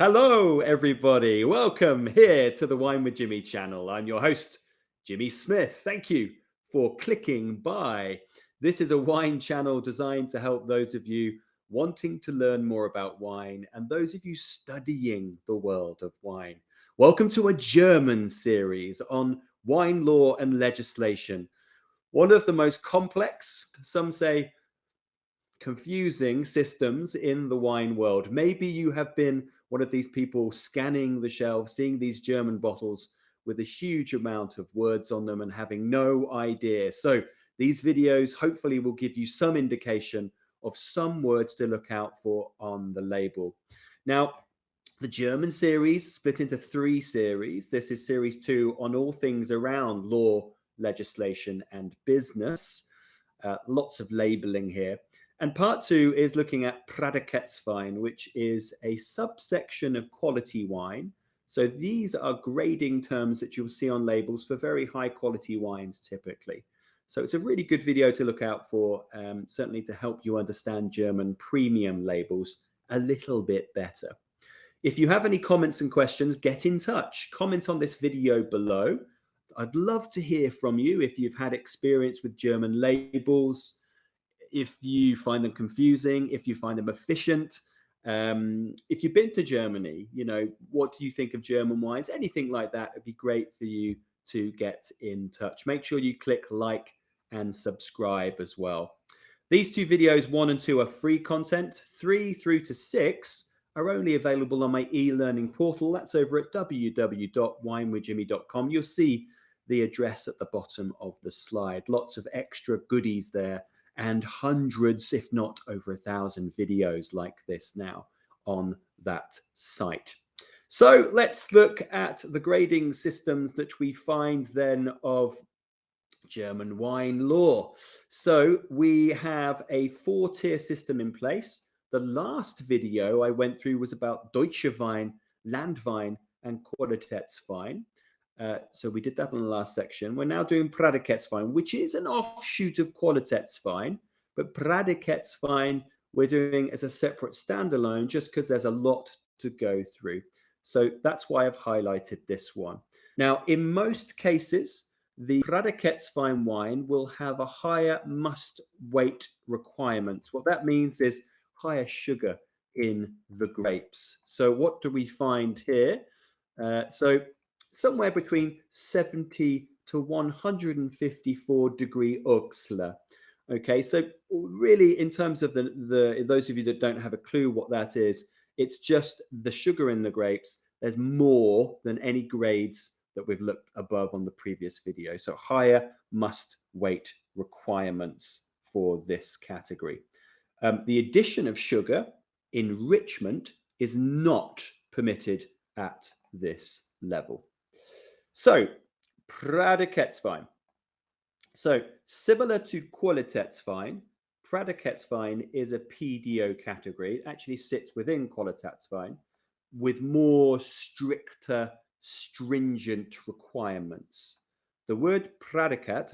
Hello, everybody. Welcome here to the Wine with Jimmy channel. I'm your host, Jimmy Smith. Thank you for clicking by. This is a wine channel designed to help those of you wanting to learn more about wine and those of you studying the world of wine. Welcome to a German series on wine law and legislation. One of the most complex, some say confusing systems in the wine world. Maybe you have been one of these people scanning the shelves, seeing these German bottles with a huge amount of words on them and having no idea. So these videos hopefully will give you some indication of some words to look out for on the label. Now, the German series split into 3 series. This is series 2 on all things around law, legislation, and business. Lots of labeling here. And part 2 is looking at Prädikatswein, which is a subsection of quality wine. So these are grading terms that you'll see on labels for very high quality wines typically. So it's a really good video to look out for, certainly to help you understand German premium labels a little bit better. If you have any comments and questions, get in touch. Comment on this video below. I'd love to hear from you if you've had experience with German labels, if you find them confusing, if you find them efficient, if you've been to Germany, what do you think of German wines? Anything like that would be great for you to get in touch. Make sure you click like and subscribe as well. These 2 videos, 1 and 2, are free content. 3 through to 6 are only available on my e-learning portal. That's over at www.winewithjimmy.com. You'll see the address at the bottom of the slide. Lots of extra goodies there, and hundreds, if not over 1,000 videos like this now on that site. So let's look at the grading systems that we find then of German wine law. So we have a 4-tier system in place. The last video I went through was about Deutsche Wein, Landwein, and Qualitätswein. So we did that in the last section. We're now doing Prädikatswein, which is an offshoot of Qualitätswein, but Prädikatswein we're doing as a separate standalone just because there's a lot to go through. So that's why I've highlighted this one. Now, in most cases, the Prädikatswein wine will have a higher must weight requirements. What that means is higher sugar in the grapes. So what do we find here? So somewhere between 70 to 154 degree Auslese. Okay, so really in terms of those of you that don't have a clue what that is, it's just the sugar in the grapes. There's more than any grades that we've looked above on the previous video. So higher must weight requirements for this category. The addition of sugar, enrichment, is not permitted at this level. So, Prädikatswein. So, similar to Qualitätswein, Prädikatswein is a PDO category. It actually sits within Qualitätswein with more stricter, stringent requirements. The word Prädikat,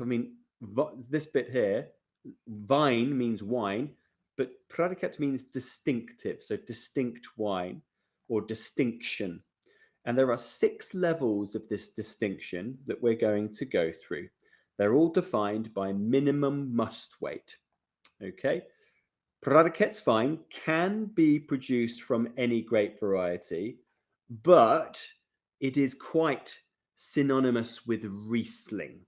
this bit here, Wein means wine, but Prädikat means distinctive, so distinct wine or distinction. And there are 6 levels of this distinction that we're going to go through. They're all defined by minimum must weight. Okay. Prädikatswein can be produced from any grape variety, but it is quite synonymous with Riesling.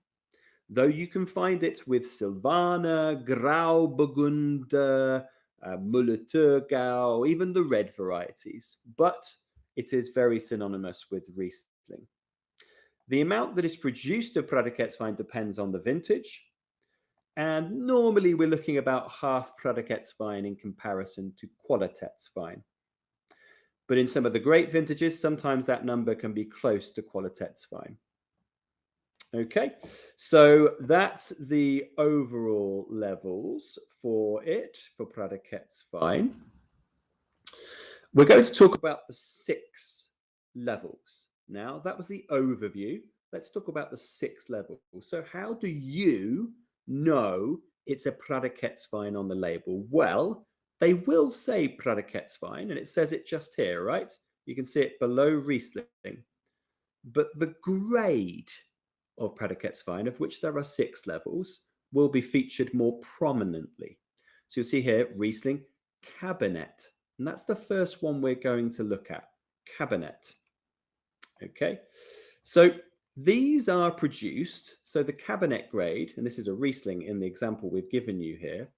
Though you can find it with Silvaner, Grauburgunder, Müller-Thurgau, even the red varieties, but it is very synonymous with Riesling. The amount that is produced of Prädikatswein depends on the vintage, and normally we're looking about half Prädikatswein in comparison to Qualitätswein. But in some of the great vintages, sometimes that number can be close to Qualitätswein. Okay, so that's the overall levels for Prädikatswein. We're going to talk about the 6 levels. Now, that was the overview. Let's talk about the 6 levels. So how do you know it's a Prädikatswein on the label? Well, they will say Prädikatswein, and it says it just here, right? You can see it below Riesling. But the grade of Prädikatswein, of which there are 6 levels, will be featured more prominently. So you'll see here Riesling Kabinett. And that's the first one we're going to look at, Kabinett. Okay, so these are produced, so the Kabinett grade, and this is a Riesling in the example we've given you here,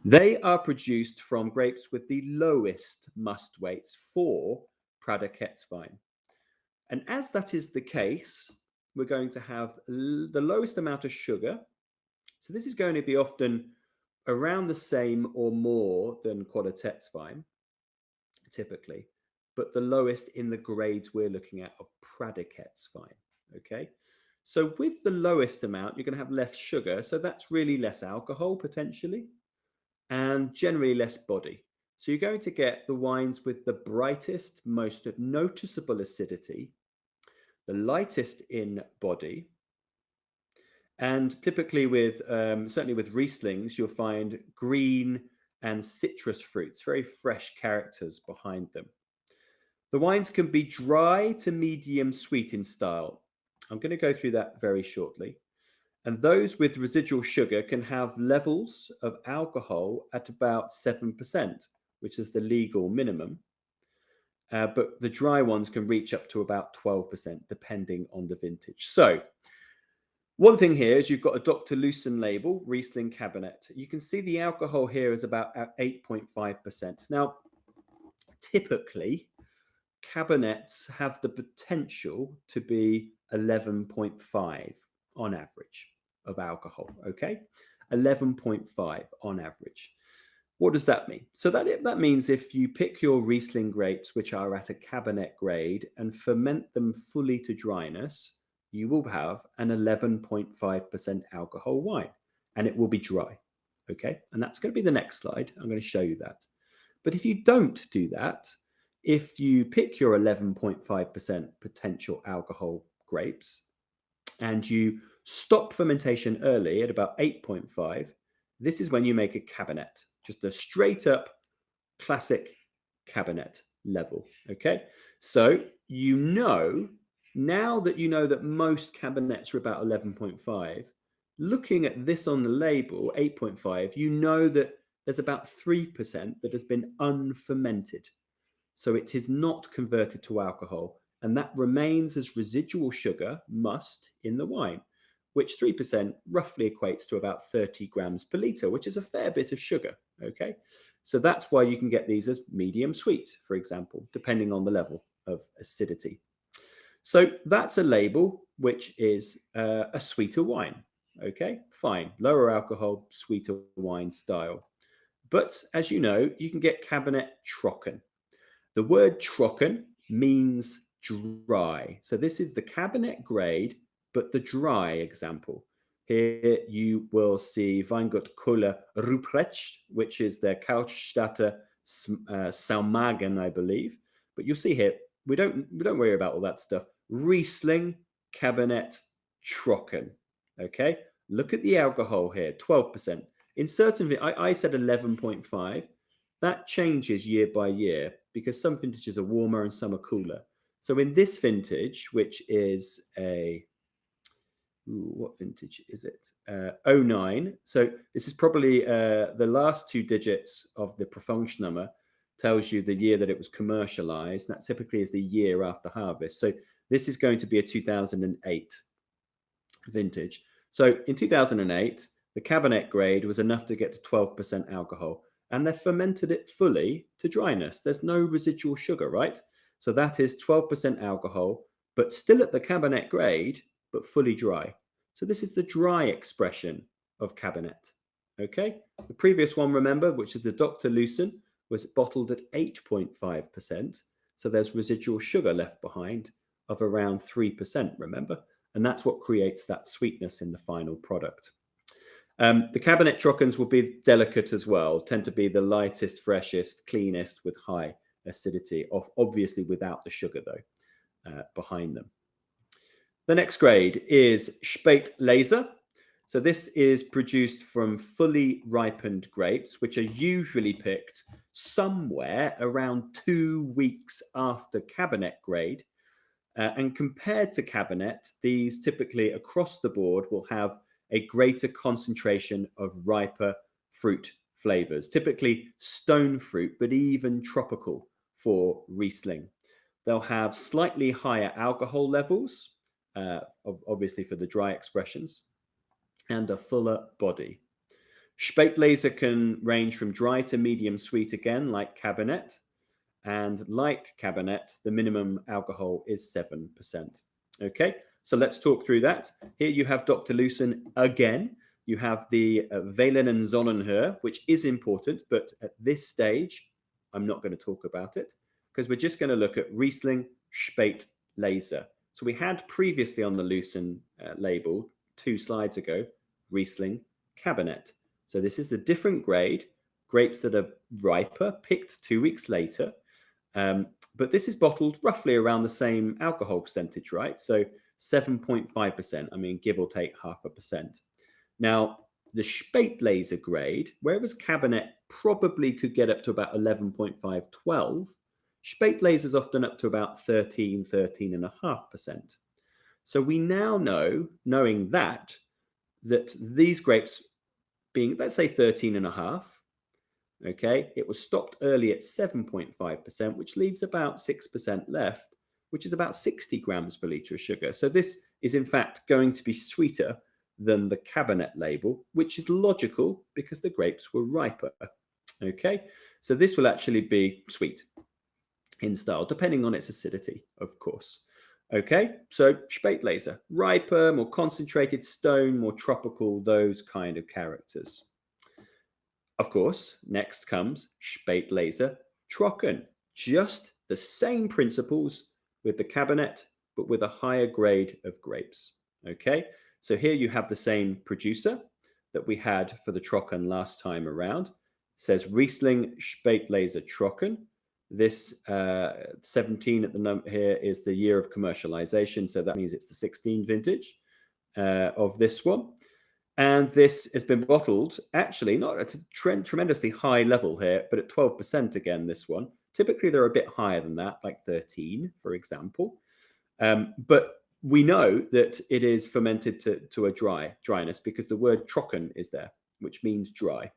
they are produced from grapes with the lowest must weights for Prädikatswein. And as that is the case, we're going to have the lowest amount of sugar. So this is going to be often around the same or more than Qualitätswein, typically, but the lowest in the grades we're looking at of Prädikatswein. Okay, so with the lowest amount, you're going to have less sugar, so that's really less alcohol potentially, and generally less body. So you're going to get the wines with the brightest, most noticeable acidity, the lightest in body, and typically with, certainly with Rieslings, you'll find green and citrus fruits, very fresh characters behind them. The wines can be dry to medium sweet in style. I'm going to go through that very shortly. And those with residual sugar can have levels of alcohol at about 7%, which is the legal minimum. But the dry ones can reach up to about 12%, depending on the vintage. So one thing here is you've got a Dr. Lucen label, Riesling Kabinett. You can see the alcohol here is about 8.5%. Now, typically, Kabinetts have the potential to be 11.5 on average of alcohol, okay? 11.5 on average. What does that mean? So that means if you pick your Riesling grapes, which are at a Kabinett grade, and ferment them fully to dryness, you will have an 11.5% alcohol wine, and it will be dry, okay? And that's going to be the next slide. I'm going to show you that. But if you don't do that, if you pick your 11.5% potential alcohol grapes and you stop fermentation early at about 8.5, this is when you make a Kabinett, just a straight up classic Kabinett level. Okay, so you know, now that you know that most Kabinetts are about 11.5, looking at this on the label, 8.5, you know that there's about 3% that has been unfermented. So it is not converted to alcohol, and that remains as residual sugar, must, in the wine, which 3% roughly equates to about 30 grams per litre, which is a fair bit of sugar, okay? So that's why you can get these as medium sweet, for example, depending on the level of acidity. So that's a label which is a sweeter wine, okay? Fine, lower alcohol, sweeter wine style. But as you know, you can get Kabinett Trocken. The word trocken means dry. So this is the Kabinett grade, but the dry example. Here you will see Weingut Kohle Ruprecht, which is their Kaltstadter Saumagen, I believe. But you'll see here, we don't worry about all that stuff. Riesling Kabinett Trocken. Okay, look at the alcohol here, 12%. In certain, I said 11.5. That changes year by year because some vintages are warmer and some are cooler. So in this vintage, which is what vintage is it? 09. So this is probably the last 2 digits of the Prüfungsnummer tells you the year that it was commercialized. That typically is the year after harvest. So this is going to be a 2008 vintage. So in 2008, the Kabinett grade was enough to get to 12% alcohol. And they've fermented it fully to dryness. There's no residual sugar, right? So that is 12% alcohol, but still at the Kabinett grade, but fully dry. So this is the dry expression of Kabinett, okay? The previous one, remember, which is the Dr. Lucen, was bottled at 8.5%. So there's residual sugar left behind of around 3%, remember? And that's what creates that sweetness in the final product. The Kabinett Trockens will be delicate as well, tend to be the lightest, freshest, cleanest with high acidity, obviously without the sugar though, behind them. The next grade is Spätlese. So this is produced from fully ripened grapes, which are usually picked somewhere around 2 weeks after Kabinett grade. And compared to Kabinett, these typically across the board will have a greater concentration of riper fruit flavors, typically stone fruit, but even tropical for Riesling. They'll have slightly higher alcohol levels, obviously for the dry expressions, and a fuller body. Spätlese can range from dry to medium sweet again, like Kabinett. And like Kabinett, the minimum alcohol is 7%. Okay, so let's talk through that. Here you have Dr. Lucen again. You have the Wählen and Sonnenhöhe, which is important, but at this stage, I'm not going to talk about it because we're just going to look at Riesling Spätlese. So we had previously on the Lucen label 2 slides ago, Riesling Kabinett. So this is a different grade, grapes that are riper, picked 2 weeks later. But this is bottled roughly around the same alcohol percentage, right? So 7.5%, I mean, give or take 0.5%. Now, the Spätlese grade, whereas Kabinett probably could get up to about 11.5, 12, Spätlese is often up to about 13, 13.5%. So we now know, knowing that these grapes being, let's say 13.5, okay, it was stopped early at 7.5%, which leaves about 6% left, which is about 60 grams per litre of sugar. So this is in fact going to be sweeter than the Kabinett label, which is logical because the grapes were riper. Okay, so this will actually be sweet in style, depending on its acidity, of course. Okay, so Spätlese, riper, more concentrated stone, more tropical, those kind of characters. Of course, next comes Spätlese Trocken. Just the same principles with the Kabinett, but with a higher grade of grapes. Okay, so here you have the same producer that we had for the Trocken last time around. It says Riesling Spätlese Trocken. This 17 at the number here is the year of commercialization, so that means it's the 16 vintage of this one. And this has been bottled, actually, not at a tremendously high level here, but at 12% again, this one. Typically, they're a bit higher than that, like 13, for example. But we know that it is fermented to a dryness because the word trocken is there, which means dry.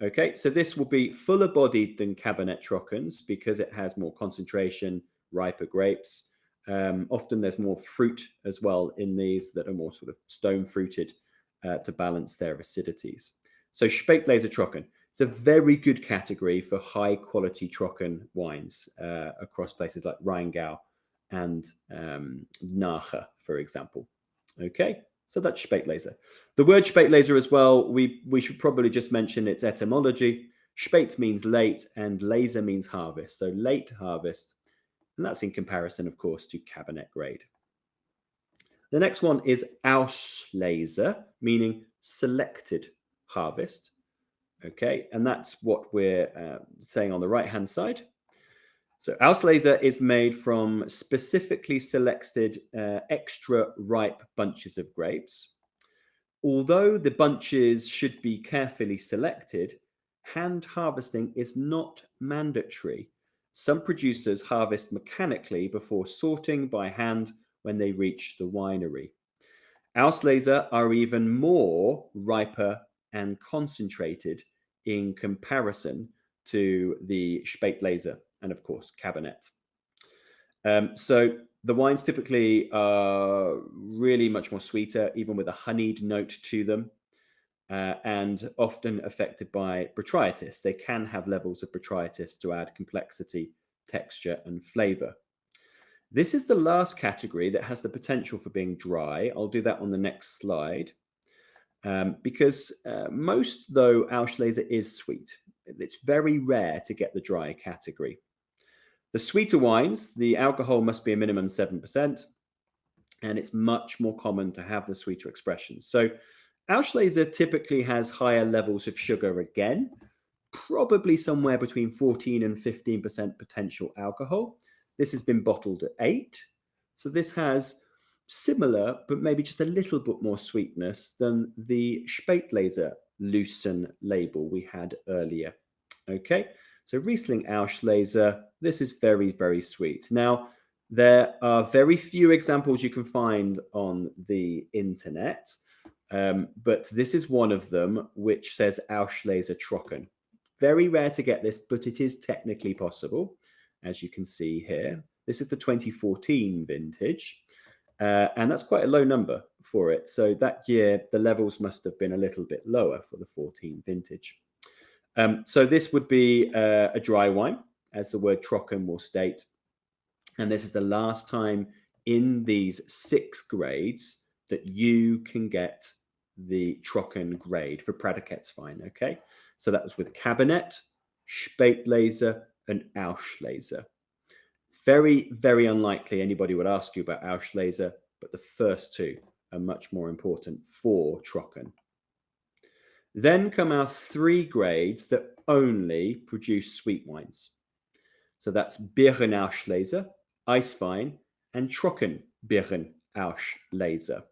Okay, so this will be fuller bodied than Kabinett Trockens because it has more concentration, riper grapes. Often there's more fruit as well in these that are more sort of stone fruited to balance their acidities. So Spätlese Trocken, it's a very good category for high quality Trocken wines across places like Rheingau and Nahe, for example. Okay, so that's Spätlese. The word Spätlese as well, we should probably just mention its etymology. Spät means late and Lese means harvest, so late harvest. And that's in comparison, of course, to Kabinett grade. The next one is Auslese, meaning selected harvest. Okay, and that's what we're saying on the right-hand side. So Auslese is made from specifically selected extra ripe bunches of grapes. Although the bunches should be carefully selected, hand harvesting is not mandatory. Some producers harvest mechanically before sorting by hand when they reach the winery. Auslese are even more riper and concentrated in comparison to the Spätlese and, of course, Kabinett. So the wines typically are really much more sweeter, even with a honeyed note to them, and often affected by botrytis. They can have levels of botrytis to add complexity, texture, and flavor. This is the last category that has the potential for being dry. I'll do that on the next slide. Because most, though, Auslese is sweet. It's very rare to get the dry category. The sweeter wines, the alcohol must be a minimum 7%, and it's much more common to have the sweeter expressions. So Auslese typically has higher levels of sugar again, probably somewhere between 14 and 15% potential alcohol. This has been bottled at 8. So this has similar, but maybe just a little bit more sweetness than the Spätlese Lucen label we had earlier. Okay, so Riesling Auslese, this is very, very sweet. Now, there are very few examples you can find on the internet, but this is one of them which says Auslese Trocken. Very rare to get this, but it is technically possible, as you can see here. This is the 2014 vintage. And that's quite a low number for it. So that year, the levels must have been a little bit lower for the 14 vintage. So this would be a dry wine, as the word Trocken will state. And this is the last time in these 6 grades that you can get the Trocken grade for Prädikatswein, okay? So that was with Kabinett, Spätlese, and Auslese. Very, very unlikely anybody would ask you about Auslese, but the first 2 are much more important for Trocken. Then come our 3 grades that only produce sweet wines. So that's Beerenauslese, Eiswein, and Trockenbeerenauslese.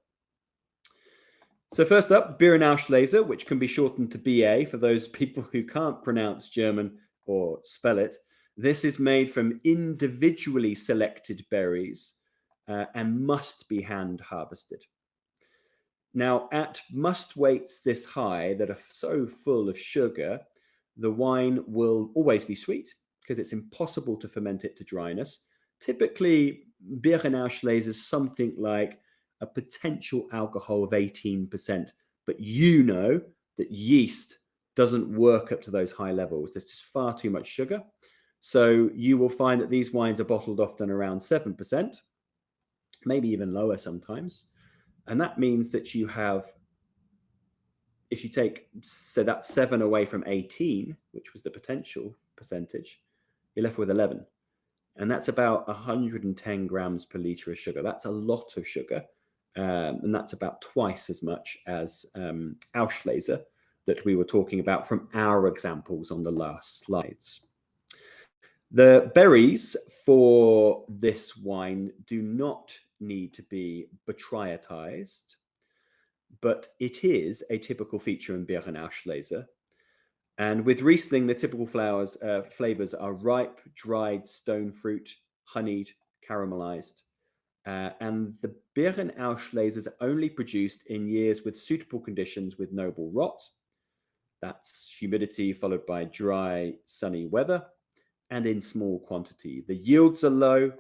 So first up, Beerenauslese, which can be shortened to BA for those people who can't pronounce German or spell it. This is made from individually selected berries and must be hand harvested. Now, at must weights this high that are so full of sugar, the wine will always be sweet because it's impossible to ferment it to dryness. Typically, Beerenauslese is something like a potential alcohol of 18%, but you know that yeast doesn't work up to those high levels. There's just far too much sugar. So you will find that these wines are bottled often around 7%, maybe even lower sometimes. And that means that you have, if you take, so that's 7 away from 18, which was the potential percentage, you're left with 11. And that's about 110 grams per litre of sugar. That's a lot of sugar. And that's about twice as much as Auslese that we were talking about from our examples on the last slides. The berries for this wine do not need to be botrytized, but it is a typical feature in Beerenauslese. And with Riesling, the typical flavors are ripe, dried stone fruit, honeyed, caramelized. And the Beerenauslese is only produced in years with suitable conditions with noble rot. That's humidity followed by dry, sunny weather, and in small quantity. The yields are low.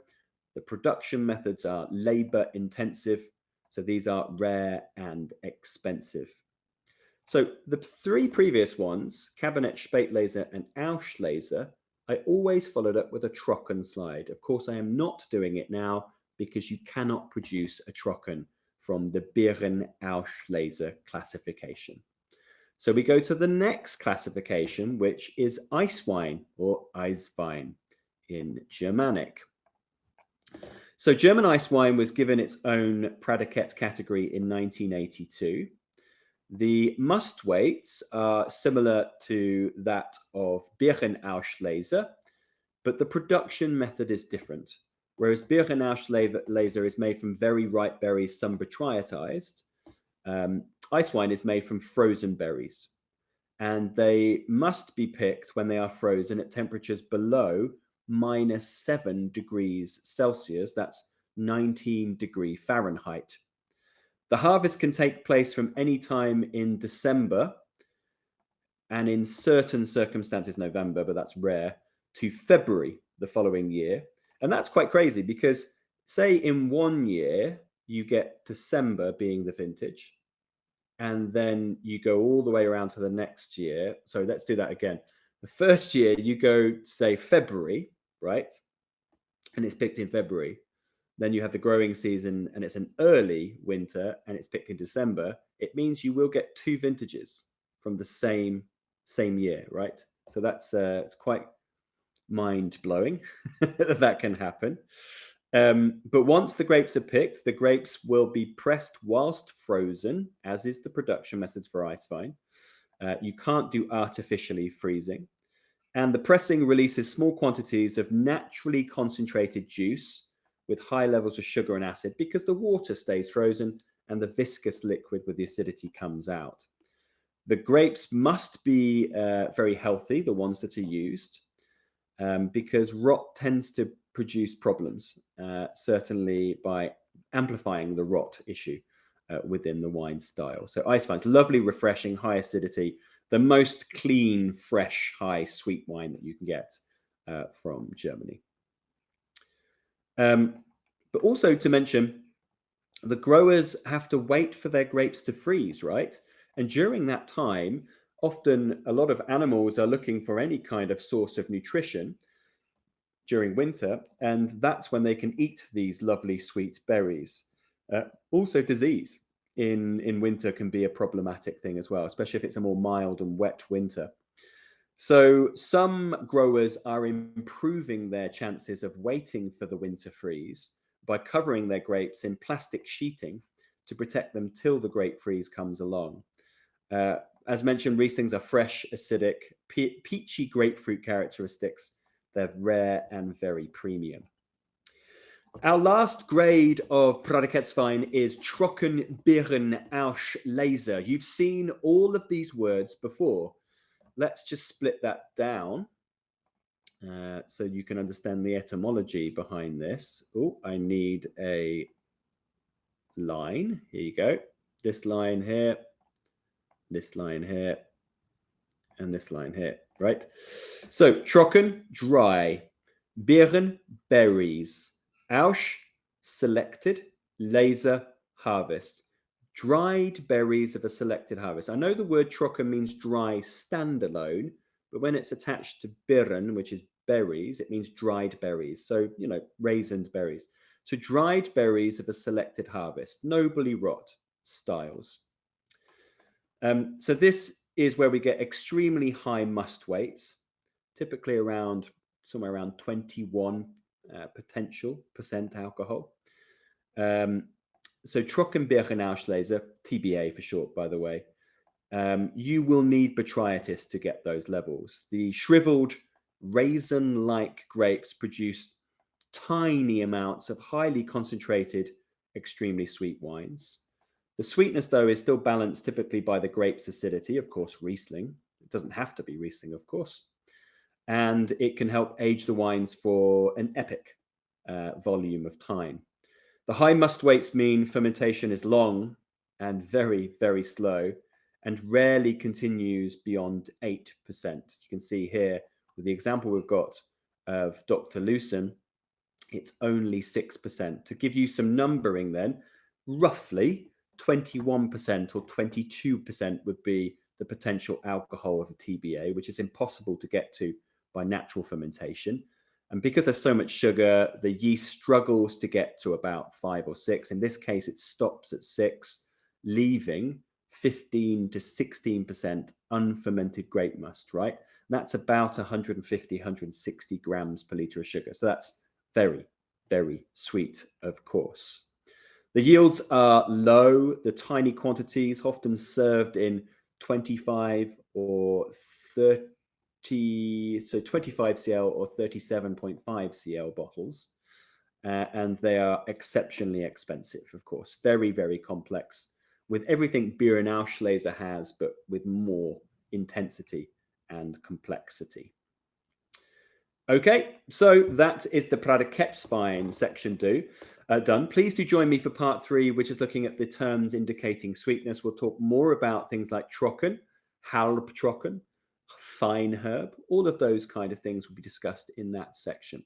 The production methods are labor intensive. So these are rare and expensive. So the 3 previous ones, Kabinett, Spätlese, and Auslese, I always followed up with a Trocken slide. Of course, I am not doing it now because you cannot produce a Trocken from the Beerenauslese classification. So we go to the next classification, which is Eiswein or Eiswein in Germanic. So German Eiswein was given its own Prädikat category in 1982. The must weights are similar to that of Beerenauslese, but the production method is different. Whereas Beerenauslese is made from very ripe berries, some botrytized, Eiswein is made from frozen berries, and they must be picked when they are frozen at temperatures below -7 degrees Celsius. That's 19 degrees Fahrenheit. The harvest can take place from any time in December and in certain circumstances November, but that's rare, to February the following year. And that's quite crazy because say in one year you get December being the vintage, and then you go all the way around to the next year. So let's do that again. The first year you go, say, February, right? And it's picked in February. Then you have the growing season and it's an early winter and it's picked in December. It means you will get 2 vintages from the same year, right? So that's it's quite mind-blowing that can happen. But once the grapes are picked, the grapes will be pressed whilst frozen, as is the production methods for Eiswein. You can't do artificially freezing. And the pressing releases small quantities of naturally concentrated juice, with high levels of sugar and acid because the water stays frozen and the viscous liquid with the acidity comes out. The grapes must be very healthy, the ones that are used, because rot tends to produce problems, certainly by amplifying the rot issue within the wine style. So Eiswein's lovely, refreshing, high acidity, the most clean, fresh, high sweet wine that you can get from Germany. But also to mention, the growers have to wait for their grapes to freeze, right? And during that time, often a lot of animals are looking for any kind of source of nutrition during winter, and that's when they can eat these lovely sweet berries. Also, disease in winter can be a problematic thing as well, especially if it's a more mild and wet winter. So some growers are improving their chances of waiting for the winter freeze by covering their grapes in plastic sheeting to protect them till the grape freeze comes along. As mentioned, Rieslings are fresh, acidic, peachy grapefruit characteristics. They're rare and very premium. Our last grade of Prädikatswein is Trockenbeerenauslese. You've seen all of these words before. Let's just split that down so you can understand the etymology behind this. Oh, I need a line. Here you go. This line here, this line here, and this line here, right? So Trocken, dry. Beeren, berries. Ausch, selected. Lese, harvest. Dried berries of a selected harvest. I know the word Trocken means dry standalone, but when it's attached to Beeren, which is berries, it means dried berries. So, you know, raisined berries. So dried berries of a selected harvest. Nobly rot styles. So this is where we get extremely high must weights, typically around somewhere around 21% alcohol. So Trockenbeerenauslese, TBA for short, by the way, you will need botrytis to get those levels. The shriveled raisin-like grapes produce tiny amounts of highly concentrated, extremely sweet wines. The sweetness, though, is still balanced typically by the grape's acidity, of course, Riesling. It doesn't have to be Riesling, of course. And it can help age the wines for an epic volume of time. The high must weights mean fermentation is long and very, very slow and rarely continues beyond 8%. You can see here with the example we've got of Dr. Lucen, it's only 6%. To give you some numbering then, roughly 21% or 22% would be the potential alcohol of a TBA, which is impossible to get to by natural fermentation. And because there's so much sugar, the yeast struggles to get to about 5 or 6. In this case, it stops at 6, leaving 15 to 16% unfermented grape must, right? And that's about 150, 160 grams per liter of sugar. So that's very, very sweet, of course. The yields are low. The tiny quantities, often served in 25 or 30, so 25 cl or 37.5 cl bottles. And they are exceptionally expensive, of course. Very, very complex, with everything Beerenauslese has, but with more intensity and complexity. Okay, so that is the Prädikatswein section done. Please do join me for part 3, which is looking at the terms indicating sweetness. We'll talk more about things like Trocken, Halbtrocken, Feinherb. All of those kind of things will be discussed in that section.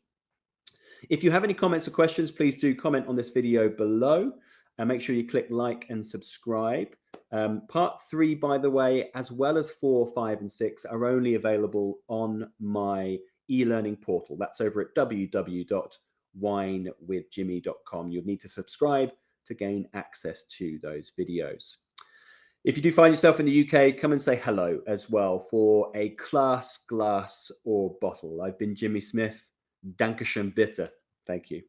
If you have any comments or questions, please do comment on this video below. And make sure you click like and subscribe. Part 3, by the way, as well as 4, 5, and 6 are only available on my e-learning portal. That's over at www.winewithjimmy.com. You'll need to subscribe to gain access to those videos. If you do find yourself in the UK, come and say hello as well for a class, glass, or bottle. I've been Jimmy Smith. Dankeschön bitte. Thank you.